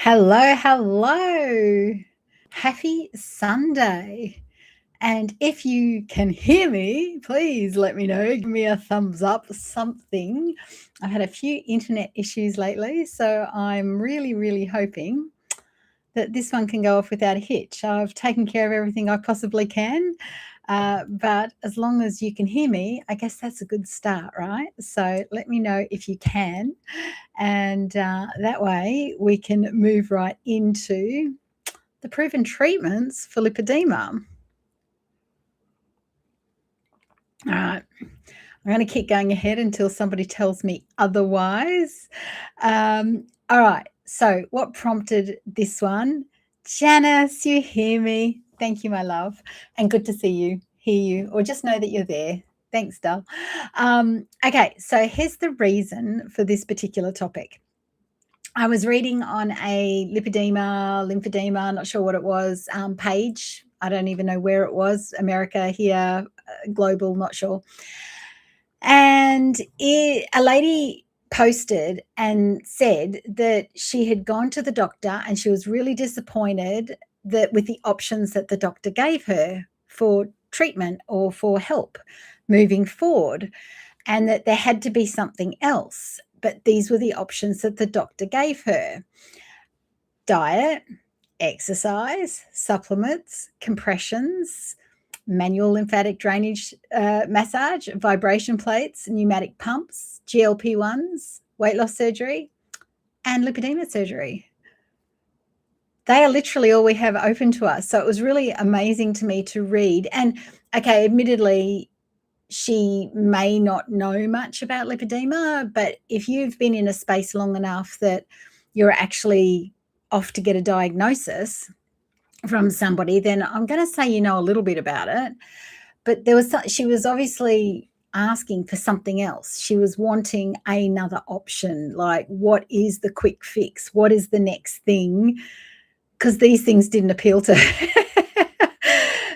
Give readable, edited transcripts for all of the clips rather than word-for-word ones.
Hello, hello. Happy Sunday. And if you can hear me, please let me know. Give me a thumbs up, something. I've had a few internet issues lately, so I'm really, really hoping that this one can go off without a hitch. I've taken care of everything I possibly can. But as long as you can hear me, I guess that's a good start, right? So let me know if you can. And that way we can move right into the proven treatments for lipedema. All right. I'm going to keep going ahead until somebody tells me otherwise. All right. So, what prompted this one? Janice, you hear me? Thank you, my love. And good to see you, hear you, or just know that you're there. Thanks, Dal. Okay. So, here's the reason for this particular topic. I was reading on a lymphedema, not sure what it was, page. I don't even know where it was, America, here, global, not sure. And a lady posted and said that she had gone to the doctor and she was really disappointed that with the options that the doctor gave her for treatment or for help moving forward, and that there had to be something else. But these were the options that the doctor gave her: diet, exercise, supplements, compressions, manual lymphatic drainage massage, vibration plates, pneumatic pumps, GLP-1s, weight loss surgery, and lipedema surgery. They are literally all we have open to us. So it was really amazing to me to read. And okay, admittedly, she may not know much about lipedema, but if you've been in a space long enough that you're actually off to get a diagnosis from somebody, then I'm going to say you know a little bit about it. But she was obviously asking for something else. She was wanting another option, like what is the quick fix? What is the next thing? Because these things didn't appeal to her.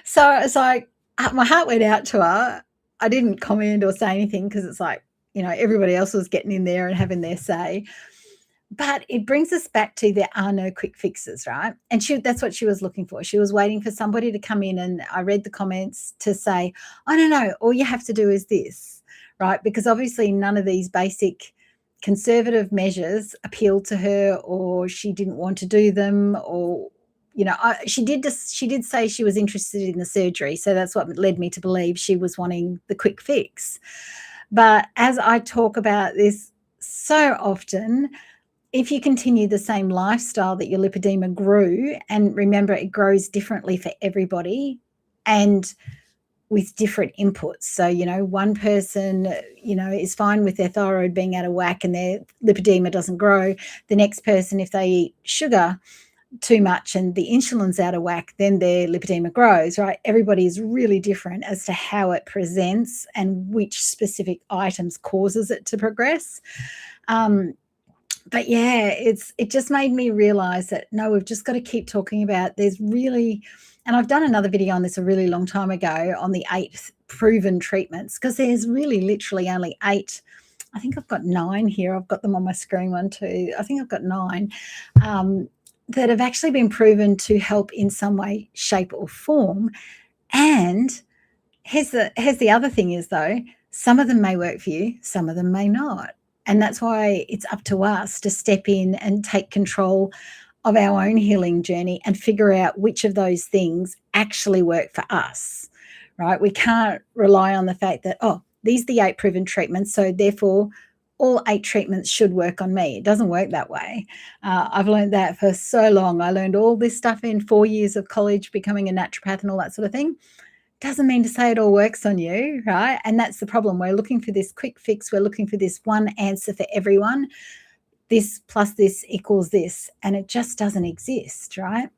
So it's like my heart went out to her. I didn't comment or say anything because it's like, everybody else was getting in there and having their say. But it brings us back to there are no quick fixes, right? And that's what she was looking for. She was waiting for somebody to come in, and I read the comments to say, I don't know, all you have to do is this, right? Because obviously none of these basic conservative measures appealed to her, or she didn't want to do them, or she did say she was interested in the surgery, so that's what led me to believe she was wanting the quick fix. But as I talk about this so often, if you continue the same lifestyle that your lipedema grew, and remember it grows differently for everybody and with different inputs. So, one person, is fine with their thyroid being out of whack and their lipedema doesn't grow. The next person, if they eat sugar too much and the insulin's out of whack, then their lipedema grows, right? Everybody is really different as to how it presents and which specific items causes it to progress. But yeah, it just made me realize that no, we've just got to keep talking about and I've done another video on this a really long time ago on the 8 proven treatments, because there's really literally only 8. I think I've got 9 here. I've got them on my screen, 1, 2. I think I've got 9 that have actually been proven to help in some way, shape, or form. And here's the other thing is, though, some of them may work for you, some of them may not. And that's why it's up to us to step in and take control of our own healing journey and figure out which of those things actually work for us, right? We can't rely on the fact that, these are the 8 proven treatments, so therefore all 8 treatments should work on me. It doesn't work that way. I've learned that for so long. I learned all this stuff in 4 years of college, becoming a naturopath and all that sort of thing. Doesn't mean to say it all works on you, right? And that's the problem. We're looking for this quick fix. We're looking for this one answer for everyone. This plus this equals this, and it just doesn't exist, right?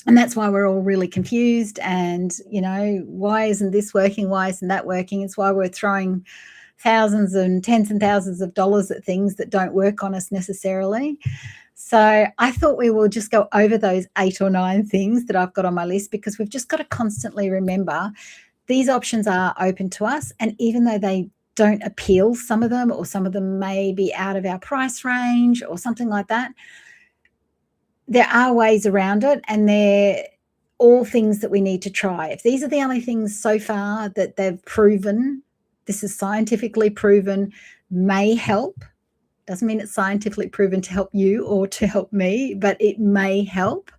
And that's why we're all really confused. And, why isn't this working? Why isn't that working? It's why we're throwing thousands and tens and thousands of dollars at things that don't work on us necessarily. So I thought we will just go over those 8 or 9 things that I've got on my list, because we've just got to constantly remember these options are open to us. And even though they don't appeal, some of them, or some of them may be out of our price range or something like that, there are ways around it, and they're all things that we need to try. If these are the only things so far that they've proven, this is scientifically proven, may help. Doesn't mean it's scientifically proven to help you or to help me, but it may help.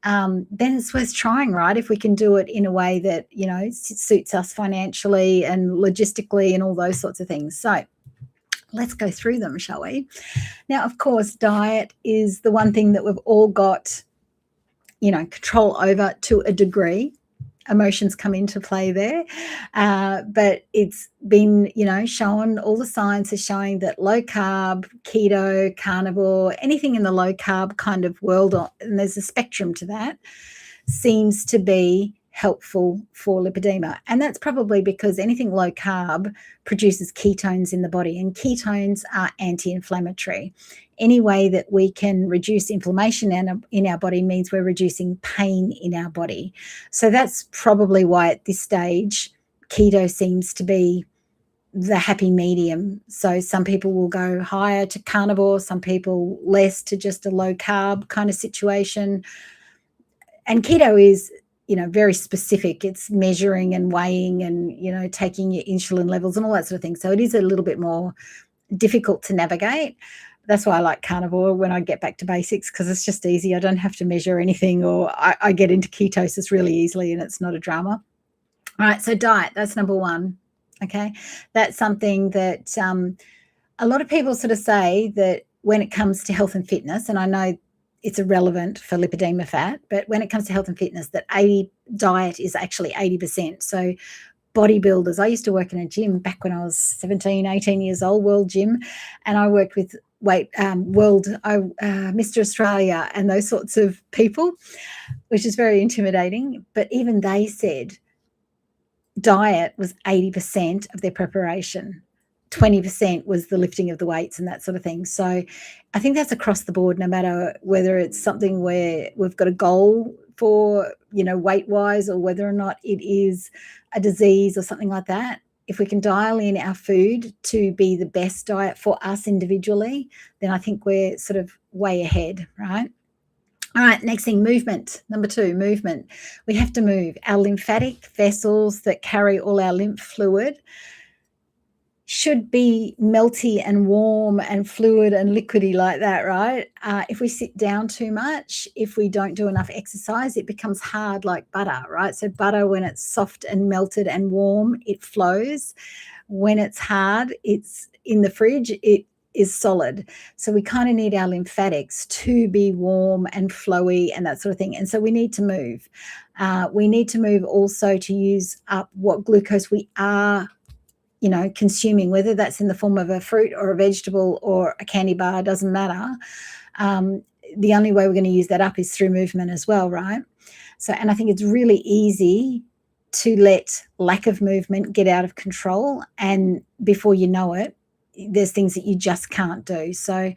Then it's worth trying, right? If we can do it in a way that, suits us financially and logistically and all those sorts of things. So let's go through them, shall we? Now, of course, diet is the one thing that we've all got, control over to a degree. Emotions come into play there. But it's been, shown, all the science is showing that low carb, keto, carnivore, anything in the low carb kind of world, and there's a spectrum to that, seems to be helpful for lipedema. And that's probably because anything low carb produces ketones in the body, and ketones are anti-inflammatory. Any way that we can reduce inflammation in our body means we're reducing pain in our body. So that's probably why at this stage keto seems to be the happy medium. So some people will go higher to carnivore, some people less to just a low carb kind of situation. And keto is, very specific. It's measuring and weighing and, taking your insulin levels and all that sort of thing. So it is a little bit more difficult to navigate. That's why I like carnivore when I get back to basics, because it's just easy. I don't have to measure anything, or I get into ketosis really easily and it's not a drama. All right, so diet, that's number one. Okay, that's something that a lot of people sort of say that when it comes to health and fitness, and I know it's irrelevant for lipedema fat, but when it comes to health and fitness, that diet is actually 80%. So bodybuilders, I used to work in a gym back when I was 17, 18 years old, World Gym, and I worked with Mr. Australia and those sorts of people, which is very intimidating. But even they said diet was 80% of their preparation. 20% was the lifting of the weights and that sort of thing. So I think that's across the board, no matter whether it's something where we've got a goal for, weight-wise, or whether or not it is a disease or something like that. If we can dial in our food to be the best diet for us individually, then I think we're sort of way ahead, right? All right, next thing, movement. Number 2, movement. We have to move. Our lymphatic vessels that carry all our lymph fluid should be melty and warm and fluid and liquidy like that, right? If we sit down too much, if we don't do enough exercise, it becomes hard like butter, right? So butter, when it's soft and melted and warm, it flows. When it's hard, it's in the fridge, it is solid. So we kind of need our lymphatics to be warm and flowy and that sort of thing. And so we need to move. We need to move also to use up what glucose we are consuming, whether that's in the form of a fruit or a vegetable or a candy bar, doesn't matter. The only way we're going to use that up is through movement as well, right? So, and I think it's really easy to let lack of movement get out of control, and before you know it, there's things that you just can't do. So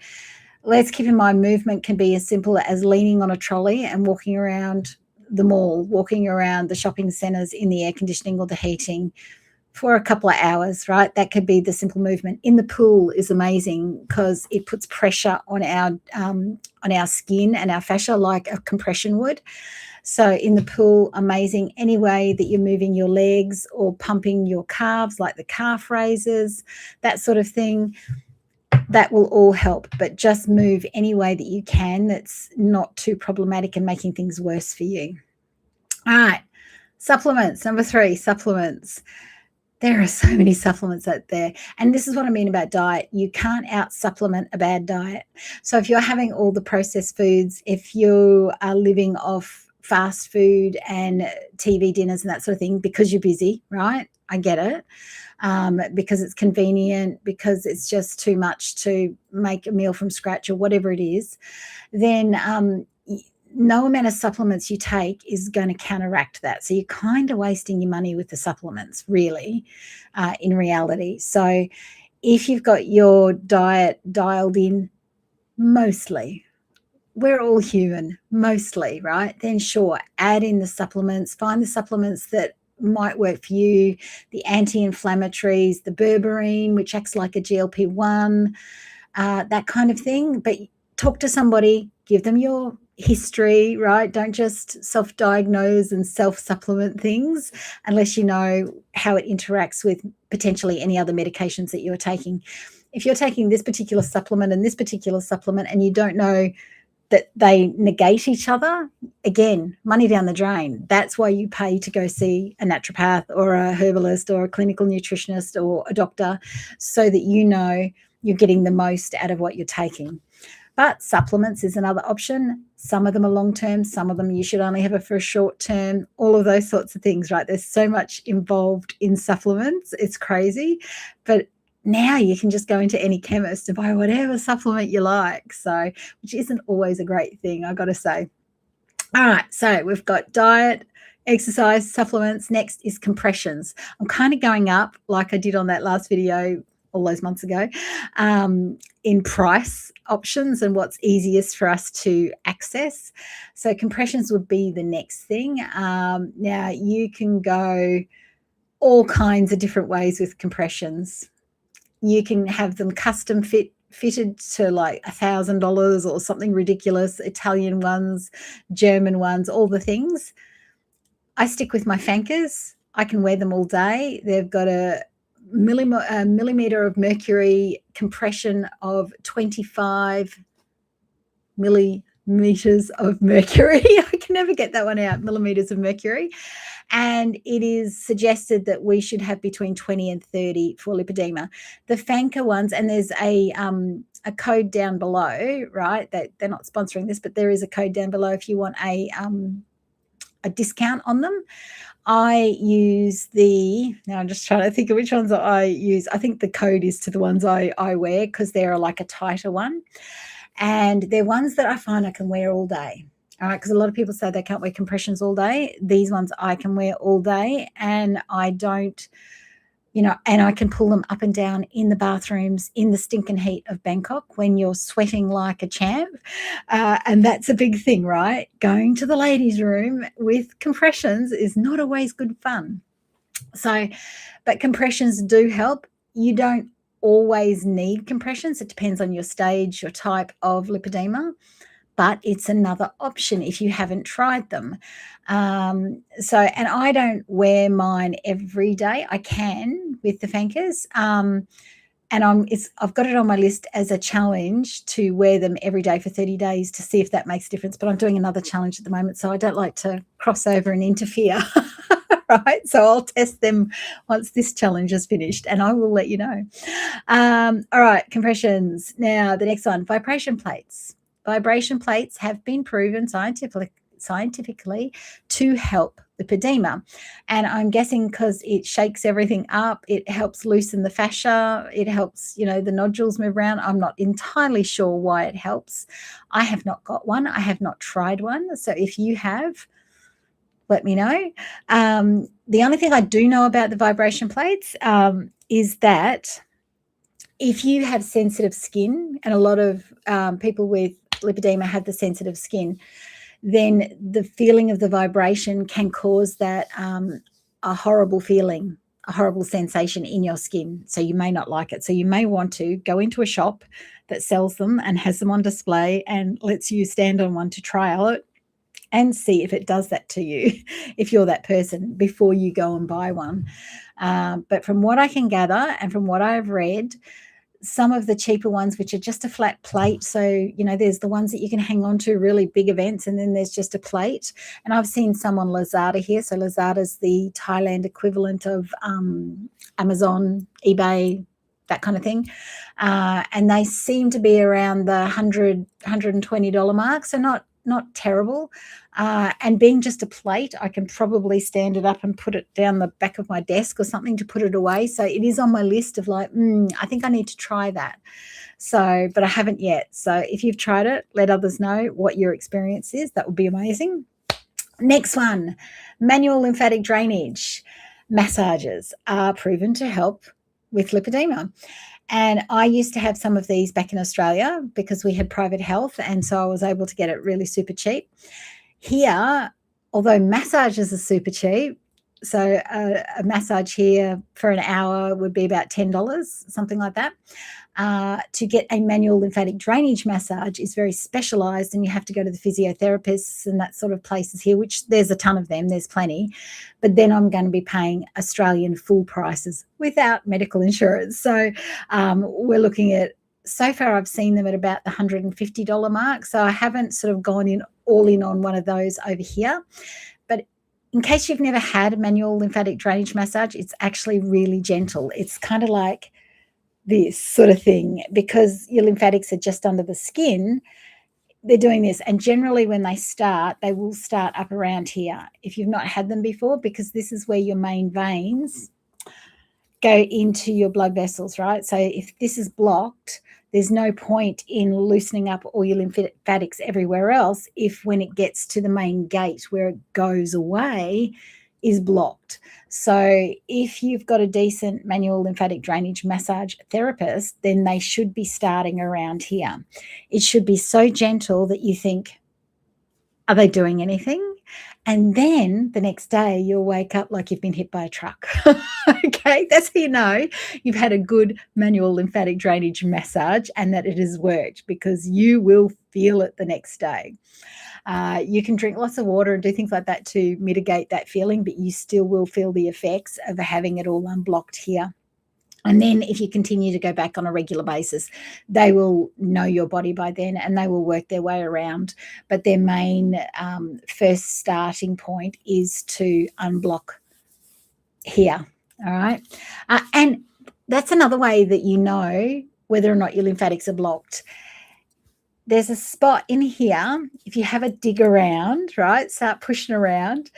let's keep in mind, movement can be as simple as leaning on a trolley and walking around the mall, walking around the shopping centres in the air conditioning or the heating for a couple of hours, right? That could be the simple movement. In the pool is amazing because it puts pressure on our skin and our fascia like a compression would. So in the pool, amazing. Any way that you're moving your legs or pumping your calves, like the calf raises, that sort of thing, that will all help. But just move any way that you can that's not too problematic and making things worse for you. All right, supplements. Number 3, supplements. There are so many supplements out there. And this is what I mean about diet. You can't out-supplement a bad diet. So if you're having all the processed foods, if you are living off fast food and TV dinners and that sort of thing because you're busy, right? I get it. Because it's convenient, because it's just too much to make a meal from scratch or whatever it is, then no amount of supplements you take is going to counteract that. So you're kind of wasting your money with the supplements, really, in reality. So if you've got your diet dialed in mostly, we're all human, mostly, right? Then sure, add in the supplements, find the supplements that might work for you, the anti-inflammatories, the berberine, which acts like a GLP-1, that kind of thing. But talk to somebody, give them your history, right? Don't just self-diagnose and self-supplement things unless you know how it interacts with potentially any other medications that you're taking. If you're taking this particular supplement and this particular supplement and you don't know that they negate each other, again, money down the drain. That's why you pay to go see a naturopath or a herbalist or a clinical nutritionist or a doctor, so that you know you're getting the most out of what you're taking. But supplements is another option. Some of them are long-term. Some of them you should only have it for a short term, all of those sorts of things, right? There's so much involved in supplements. It's crazy. But now you can just go into any chemist and buy whatever supplement you like. So, which isn't always a great thing, I got to say. All right. So we've got diet, exercise, supplements. Next is compressions. I'm kind of going up like I did on that last video all those months ago, in price options and what's easiest for us to access. So compressions would be the next thing. Now you can go all kinds of different ways with compressions. You can have them custom fitted to like $1,000 or something ridiculous, Italian ones, German ones, all the things. I stick with my Fankers. I can wear them all day. They've got a millimeter of mercury compression of 25 millimeters of mercury. I can never get that one out, millimeters of mercury. And it is suggested that we should have between 20 and 30 for lipedema. The Fanker ones, and there's a code down below, right? That they're not sponsoring this, but there is a code down below if you want a discount on them. I use now I'm just trying to think of which ones I use. I think the code is to the ones I wear because they're like a tighter one. And they're ones that I find I can wear all day. All right, because a lot of people say they can't wear compressions all day. These ones I can wear all day, and I don't, and I can pull them up and down in the bathrooms in the stinking heat of Bangkok when you're sweating like a champ. And that's a big thing, right? Going to the ladies' room with compressions is not always good fun. So, but compressions do help. You don't always need compressions. It depends on your stage, your type of lipedema. But it's another option if you haven't tried them. And I don't wear mine every day. I can with the Fankers. And I've got it on my list as a challenge to wear them every day for 30 days to see if that makes a difference. But I'm doing another challenge at the moment, so I don't like to cross over and interfere. Right, so I'll test them once this challenge is finished, and I will let you know. All right, compressions. Now the next one, vibration plates. Vibration plates have been proven scientifically to help lipedema. And I'm guessing because it shakes everything up, it helps loosen the fascia, it helps, the nodules move around. I'm not entirely sure why it helps. I have not got one. I have not tried one. So if you have, let me know. The only thing I do know about the vibration plates is that if you have sensitive skin, and a lot of people with lipedema have the sensitive skin, then the feeling of the vibration can cause that a horrible feeling, a horrible sensation in your skin. So you may not like it. So you may want to go into a shop that sells them and has them on display and lets you stand on one to trial it and see if it does that to you, if you're that person, before you go and buy one. But from what I can gather and from what I've read, some of the cheaper ones, which are just a flat plate. So, there's the ones that you can hang on to really big events, and then there's just a plate. And I've seen some on Lazada here. So Lazada's the Thailand equivalent of Amazon, eBay, that kind of thing. And they seem to be around the $100, $120 mark. So not terrible. And being just a plate, I can probably stand it up and put it down the back of my desk or something to put it away. So it is on my list of like, I think I need to try that. So, but I haven't yet. So if you've tried it, let others know what your experience is. That would be amazing. Next one, manual lymphatic drainage. Massages are proven to help with lipedema. And I used to have some of these back in Australia because we had private health, and so I was able to get it really super cheap. Here, although massages are super cheap, So a massage here for an hour would be about $10, something like that. To get a manual lymphatic drainage massage is very specialized, and you have to go to the physiotherapists and that sort of places here, which there's a ton of them, there's plenty. But then I'm going to be paying Australian full prices without medical insurance. So we're looking at, so far I've seen them at about the $150 mark. So I haven't sort of gone in all in on one of those over here. But in case you've never had a manual lymphatic drainage massage, it's actually really gentle. It's kind of like this sort of thing, because your lymphatics are just under the skin. They're doing this, and generally when they start, they will start up around here if you've not had them before, because this is where your main veins go into your blood vessels, right? So if this is blocked, there's no point in loosening up all your lymphatics everywhere else if when it gets to the main gate where it goes away is blocked. So if you've got a decent manual lymphatic drainage massage therapist, then they should be starting around here. It should be so gentle that you think, are they doing anything? And then the next day you'll wake up like you've been hit by a truck. Okay, that's how you know you've had a good manual lymphatic drainage massage and that it has worked, because you will feel it the next day. You can drink lots of water and do things like that to mitigate that feeling, but you still will feel the effects of having it all unblocked here. And then if you continue to go back on a regular basis, they will know your body by then and they will work their way around. But their main first starting point is to unblock here. All right. And that's another way that you know whether or not your lymphatics are blocked. There's a spot in here, if you have a dig around, right, start pushing around,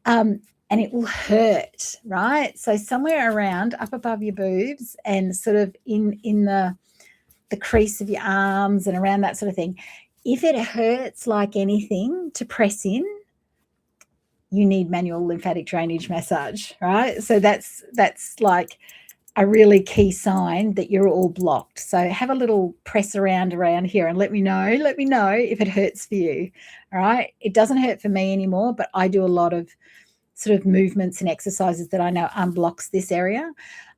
and it will hurt, right? So somewhere around up above your boobs and sort of in the crease of your arms and around that sort of thing. If it hurts like anything to press in, you need manual lymphatic drainage massage, right? So that's like a really key sign that you're all blocked. So have a little press around here and let me know if it hurts for you. All right. It doesn't hurt for me anymore, but I do a lot of sort of movements and exercises that I know unblocks this area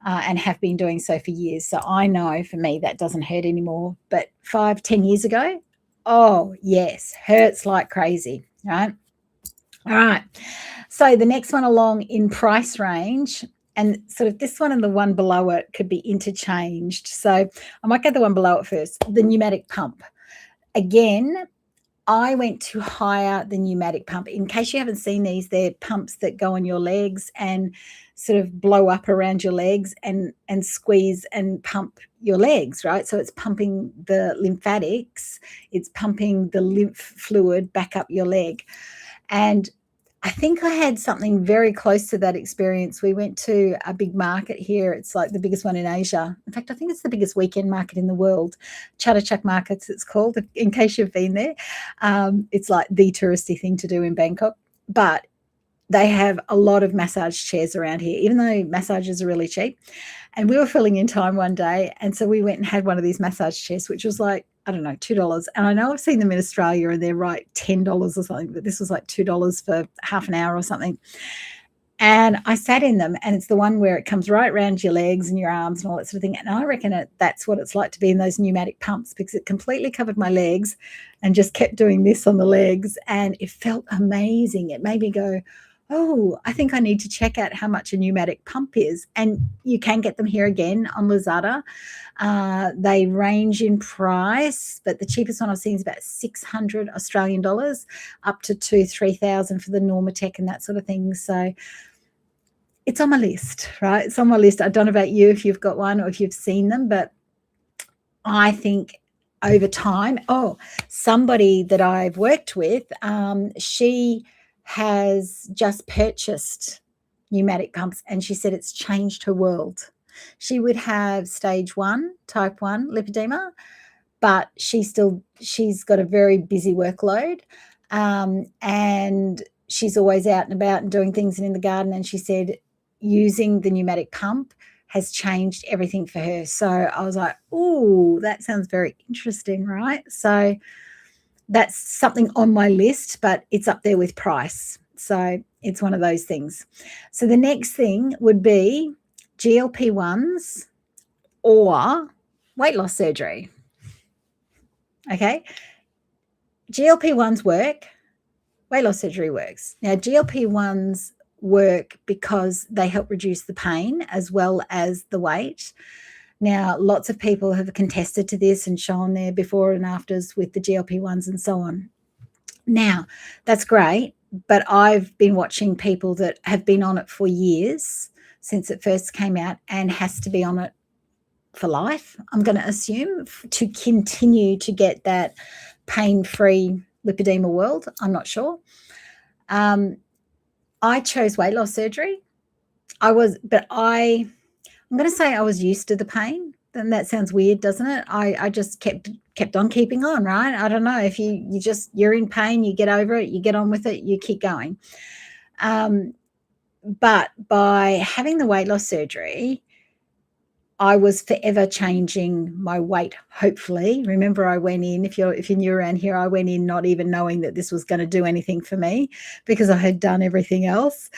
and have been doing so for years. So I know for me that doesn't hurt anymore. But 5-10 years ago, oh yes, hurts like crazy, right? All right. So the next one along in price range, and sort of this one and the one below it could be interchanged. So I might get the one below it first, the pneumatic pump. Again, I went to hire the pneumatic pump. In case you haven't seen these, they're pumps that go on your legs and sort of blow up around your legs and squeeze and pump your legs, right? So it's pumping the lymphatics, it's pumping the lymph fluid back up your leg. And I think I had something very close to that experience. We went to a big market here. It's like the biggest one in Asia. In fact, I think it's the biggest weekend market in the world. Chatuchak Markets, it's called, in case you've been there. It's like the touristy thing to do in Bangkok. But they have a lot of massage chairs around here, even though massages are really cheap. And we were filling in time one day. And so we went and had one of these massage chairs, which was like, I don't know, $2. And I know I've seen them in Australia and they're right $10 or something, but this was like $2 for half an hour or something. And I sat in them, and it's the one where it comes right around your legs and your arms and all that sort of thing. And I reckon that's what it's like to be in those pneumatic pumps, because it completely covered my legs and just kept doing this on the legs. And it felt amazing. It made me go, oh, I think I need to check out how much a pneumatic pump is. And you can get them here again on Lazada. They range in price, but the cheapest one I've seen is about 600 Australian dollars, up to 2,000-3,000 for the Normatec and that sort of thing. So it's on my list, right? It's on my list. I don't know about you if you've got one or if you've seen them, but I think over time, somebody that I've worked with, she has just purchased pneumatic pumps, and she said it's changed her world. She would have stage 1, type 1 lipedema, but she's got a very busy workload, and she's always out and about and doing things and in the garden. And she said using the pneumatic pump has changed everything for her. So I was like, oh, that sounds very interesting, right? So that's something on my list, but it's up there with price. So It's one of those things. So the next thing would be GLP-1s or weight loss surgery. Okay. GLP-1s work, weight loss surgery works. Now, GLP-1s work because they help reduce the pain as well as the weight. Now, lots of people have contested to this and shown their before and afters with the GLP-1s and so on. Now, that's great, but I've been watching people that have been on it for years since it first came out and has to be on it for life, I'm going to assume, to continue to get that pain-free lipedema world. I'm not sure. I chose weight loss surgery. I'm going to say I was used to the pain. And that sounds weird, doesn't it? I just kept on keeping on, right? I don't know, if you're in pain, you get over it, you get on with it, you keep going. But by having the weight loss surgery, I was forever changing my weight, hopefully. Remember, I went in, if you're new around here, I went in not even knowing that this was going to do anything for me because I had done everything else.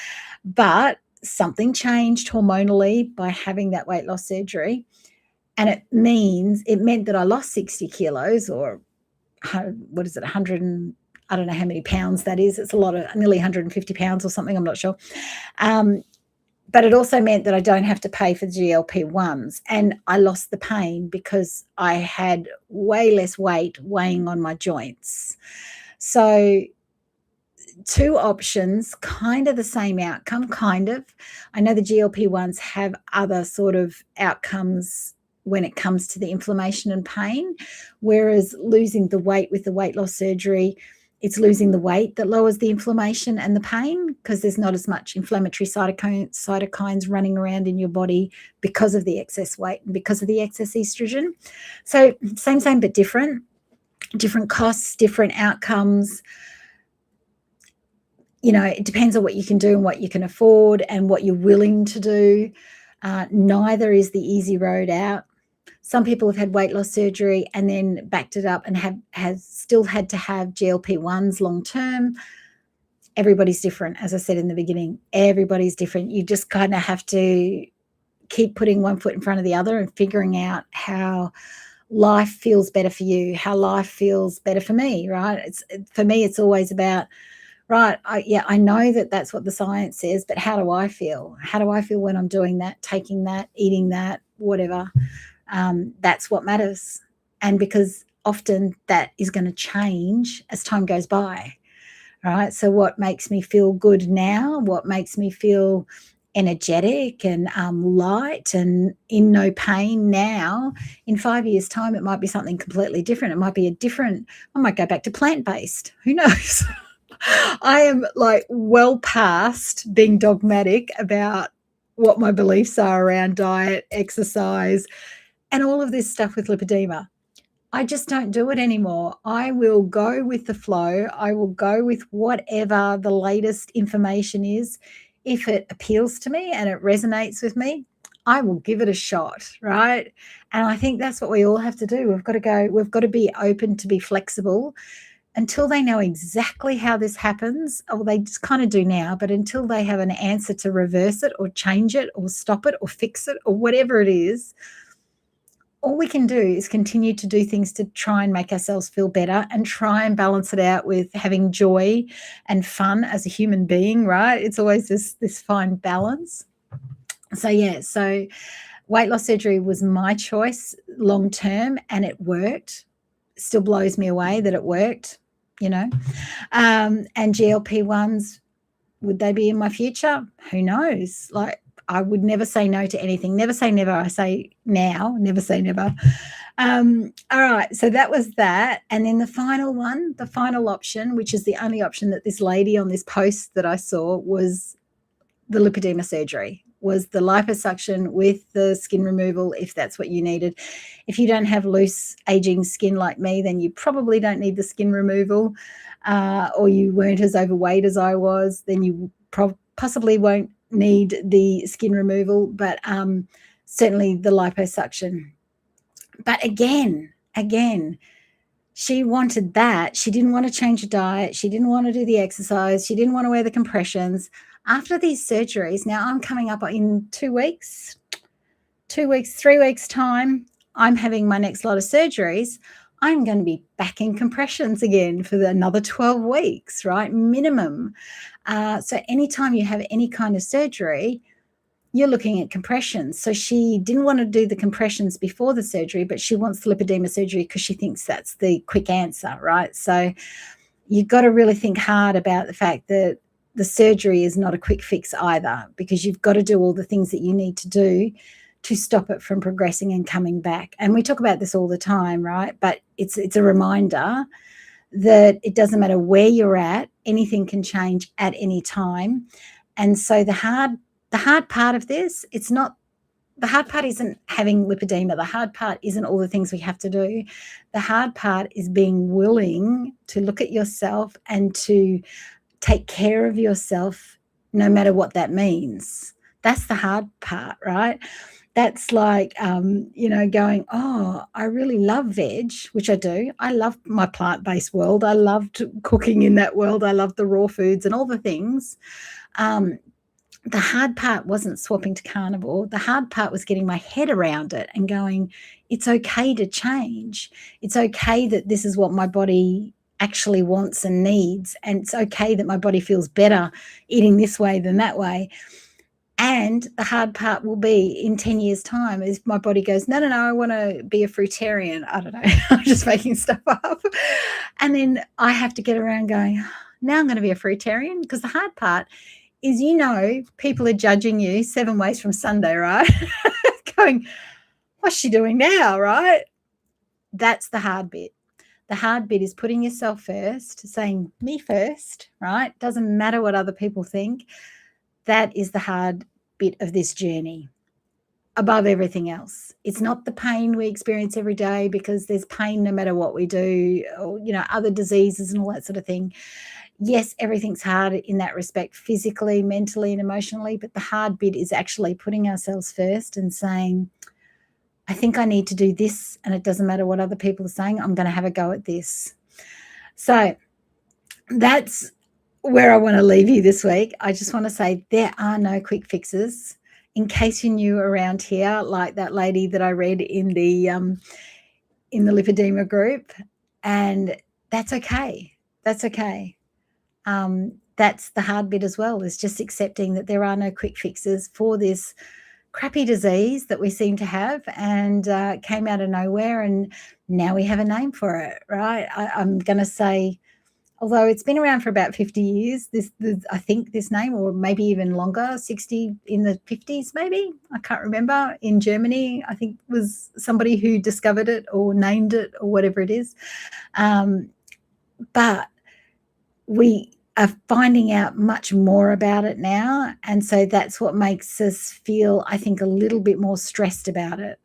But something changed hormonally by having that weight loss surgery. And it meant that I lost 60 kilos, or what is it, 100 and I don't know how many pounds that is. It's a lot, of nearly 150 pounds or something, I'm not sure. But it also meant that I don't have to pay for the GLP-1s. And I lost the pain because I had way less weight weighing on my joints. So 2 options, kind of the same outcome, kind of. I know the GLP-1s have other sort of outcomes when it comes to the inflammation and pain, whereas losing the weight with the weight loss surgery, it's losing the weight that lowers the inflammation and the pain because there's not as much inflammatory cytokines running around in your body because of the excess weight and because of the excess estrogen. So same, but different costs, different outcomes. It depends on what you can do and what you can afford and what you're willing to do. Neither is the easy road out. Some people have had weight loss surgery and then backed it up and has still had to have GLP-1s long term. Everybody's different, as I said in the beginning. Everybody's different. You just kind of have to keep putting one foot in front of the other and figuring out how life feels better for you, how life feels better for me, right? For me, it's always about, right, I know that that's what the science says, but how do I feel? How do I feel when I'm doing that, taking that, eating that, whatever? That's what matters. And because often that is going to change as time goes by, right? So what makes me feel good now, what makes me feel energetic and light and in no pain now, in 5 years' time, it might be something completely different. It might be I might go back to plant-based. Who knows? I am well past being dogmatic about what my beliefs are around diet, exercise, and all of this stuff with lipedema. I just don't do it anymore. I will go with the flow. I will go with whatever the latest information is. If it appeals to me and it resonates with me, I will give it a shot, right? And I think that's what we all have to do. We've got to be open to be flexible until they know exactly how this happens. Or they just kind of do now, but until they have an answer to reverse it or change it or stop it or fix it or whatever it is, all we can do is continue to do things to try and make ourselves feel better and try and balance it out with having joy and fun as a human being, right? It's always this fine balance. So weight loss surgery was my choice long term, and it worked. Still blows me away that it worked, and GLP-1s, would they be in my future? Who knows? I would never say no to anything. Never say never. I say now, never say never. All right. So that was that. And then the final option, which is the only option that this lady on this post that I saw, was the lipedema surgery, was the liposuction with the skin removal, if that's what you needed. If you don't have loose aging skin like me, then you probably don't need the skin removal, or you weren't as overweight as I was, then you possibly won't need the skin removal, but certainly the liposuction. But again, She wanted that. She didn't want to change her diet. She didn't want to do the exercise. She didn't want to wear the compressions. After these surgeries, now I'm coming up in 2 weeks, 3 weeks time, I'm having my next lot of surgeries. I'm going to be back in compressions again for another 12 weeks, right? Minimum. So anytime you have any kind of surgery, you're looking at compressions. So she didn't want to do the compressions before the surgery, but she wants the lipedema surgery because she thinks that's the quick answer, right? So you've got to really think hard about the fact that the surgery is not a quick fix either, because you've got to do all the things that you need to do to stop it from progressing and coming back. And we talk about this all the time, right? But it's a reminder that it doesn't matter where you're at, anything can change at any time. And so the hard part of this, the hard part isn't having lipedema. The hard part isn't all the things we have to do. The hard part is being willing to look at yourself and to take care of yourself, no matter what that means. That's the hard part, right? That's like, going, oh, I really love veg, which I do. I love my plant-based world. I loved cooking in that world. I love the raw foods and all the things. The hard part wasn't swapping to carnivore. The hard part was getting my head around it and going, it's okay to change. It's okay that this is what my body actually wants and needs. And it's okay that my body feels better eating this way than that way. And the hard part will be in 10 years' time is my body goes, no, I want to be a fruitarian. I don't know. I'm just making stuff up. And then I have to get around going, now I'm going to be a fruitarian, because the hard part is, people are judging you 7 ways from Sunday, right? Going, what's she doing now, right? That's the hard bit. The hard bit is putting yourself first, saying me first, right? Doesn't matter what other people think. That is the hard bit of this journey above everything else. It's not the pain we experience every day, because there's pain no matter what we do, or, other diseases and all that sort of thing. Yes, everything's hard in that respect, physically, mentally, and emotionally, but the hard bit is actually putting ourselves first and saying, I think I need to do this, and it doesn't matter what other people are saying, I'm going to have a go at this. So that's where I want to leave you this week. I just want to say there are no quick fixes. In case you're new around here, like that lady that I read in the lipedema group, and that's okay. That's okay. That's the hard bit as well, is just accepting that there are no quick fixes for this crappy disease that we seem to have, and came out of nowhere, and now we have a name for it, right? I'm going to say, although it's been around for about 50 years, I think this name, or maybe even longer, 60, in the 50s maybe, I can't remember, in Germany, I think was somebody who discovered it or named it or whatever it is. But we are finding out much more about it now, and so that's what makes us feel, I think, a little bit more stressed about it.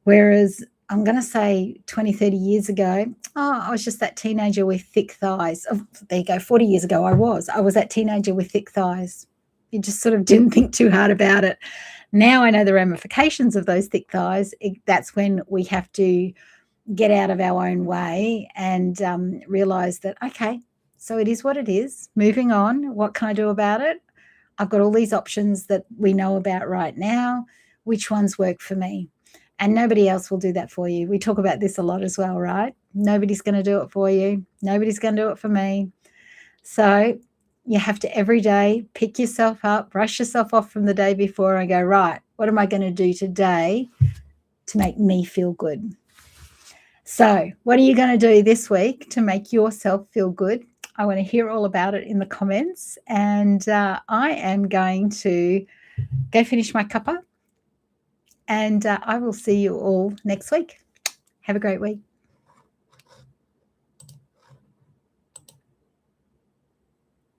Whereas I'm going to say 20, 30 years ago, I was just that teenager with thick thighs. Oh, there you go, 40 years ago I was that teenager with thick thighs. You just sort of didn't think too hard about it. Now I know the ramifications of those thick thighs. That's when we have to get out of our own way and realise that, okay, so it is what it is. Moving on, what can I do about it? I've got all these options that we know about right now. Which ones work for me? And nobody else will do that for you. We talk about this a lot as well, right? Nobody's going to do it for you. Nobody's going to do it for me. So you have to every day pick yourself up, brush yourself off from the day before, and go, right, what am I going to do today to make me feel good? So what are you going to do this week to make yourself feel good? I want to hear all about it in the comments. And I am going to go finish my cuppa. And I will see you all next week. Have a great week.